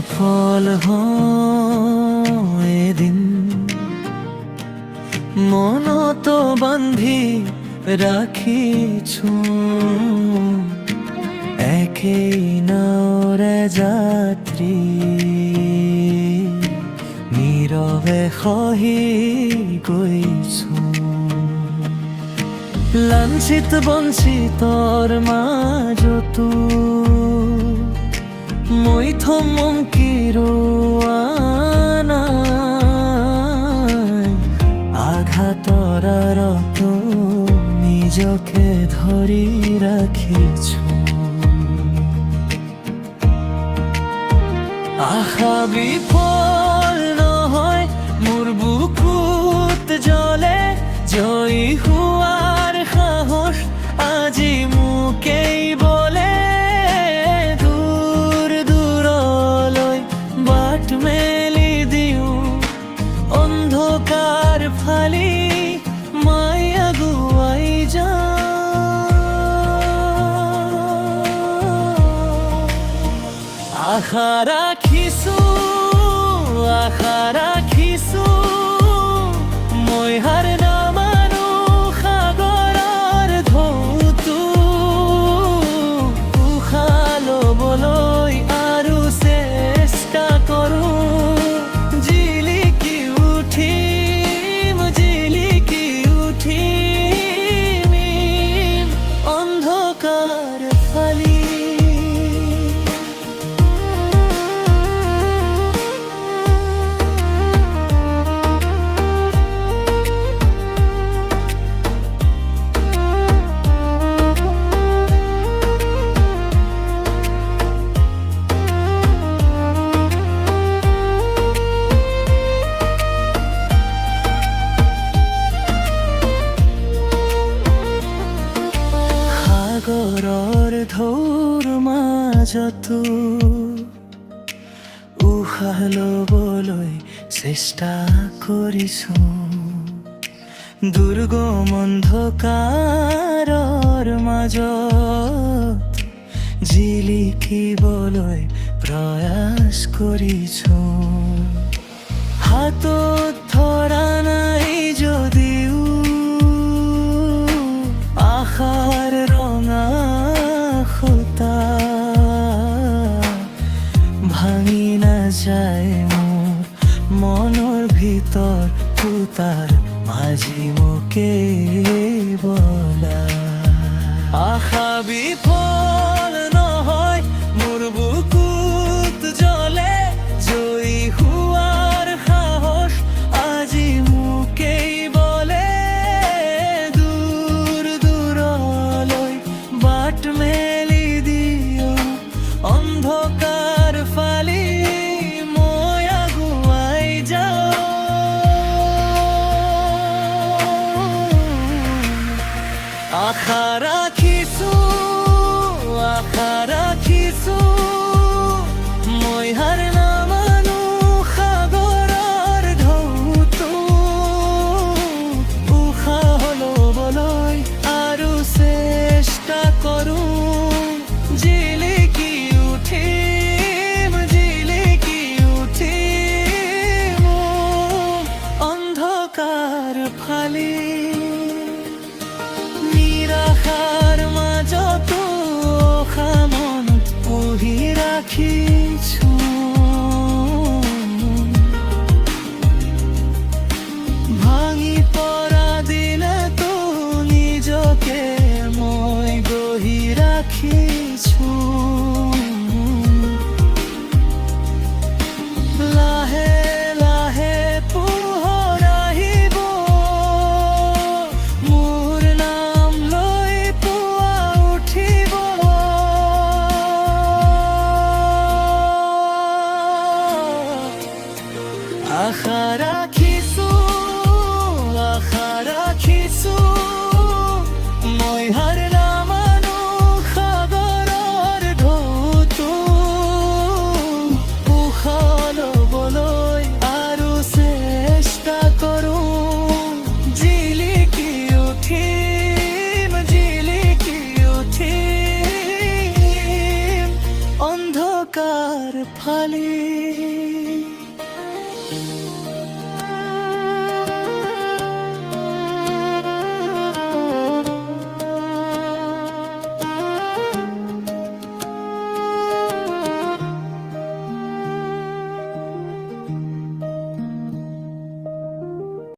বিফল হয় এদিন মনত বান্ধি ৰাখিছো একেই নাৱৰে যাত্ৰী নীৰৱে খহি গৈছো লাঞ্ছিত বঞ্চিতৰ মাজতো মই থমকিৰোৱা নাই আঘাতৰ আঁৰত নিজকে ধৰি ৰাখিছো আশা বিফল নহয় মোৰ বুকুত জ্বলে জয়ী হোৱাৰ সাহস আজি মোকেই বলে দূৰ দূৰলৈ বাট মেলি দিওঁ অন্ধকাৰ ফালি মই আগুৱাই যাওঁ আশা ৰাখিছো মই হাৰ নামানো সাগৰৰ ঢৌটো উশাহ ল'বলৈ আৰু চেষ্টা কৰোঁ জিলিকি উঠিম অন্ধকাৰ ফালি সাগৰৰ ঢৌৰ মাজতো উশাহ ল'বলৈ চেষ্টা কৰিছো দুৰ্গম অন্ধকাৰৰ মাজত জিলিকিবলৈ প্ৰয়াস কৰিছো হাতত ধৰা নাই যদিও আশাৰ ৰঙা সুতা ভাঙি নাযায় মোৰ মনৰ ভিতৰ ফুটাৰ মাঝি মোকে বলা আশা বিফল নহয় মোৰ বুকুত জ্বলে জয়ী হোৱাৰ সাহস আজি মোকেই বলে দূৰ দূৰলৈ বাট মেলি দিওঁ অন্ধকাৰ ফালি মই আগুৱাই যাওঁ আশা ৰাখিছো মই হাৰ নামানো সাগৰৰ ঢৌটো উশাহ ল'বলৈ আৰু চেষ্টা কৰোঁ জিলিকি উঠিম অন্ধকাৰ ফালি নিৰাশাৰ মাজতো মনত পুহি ৰাখিছো ভাঙি পৰা দিনতো নিজকে মই গঢ়ি ৰাখিছো লাহে লাহে পোহৰ আহিব মোৰ নাম লৈ পুৱা উঠিব আশাৰ ফালি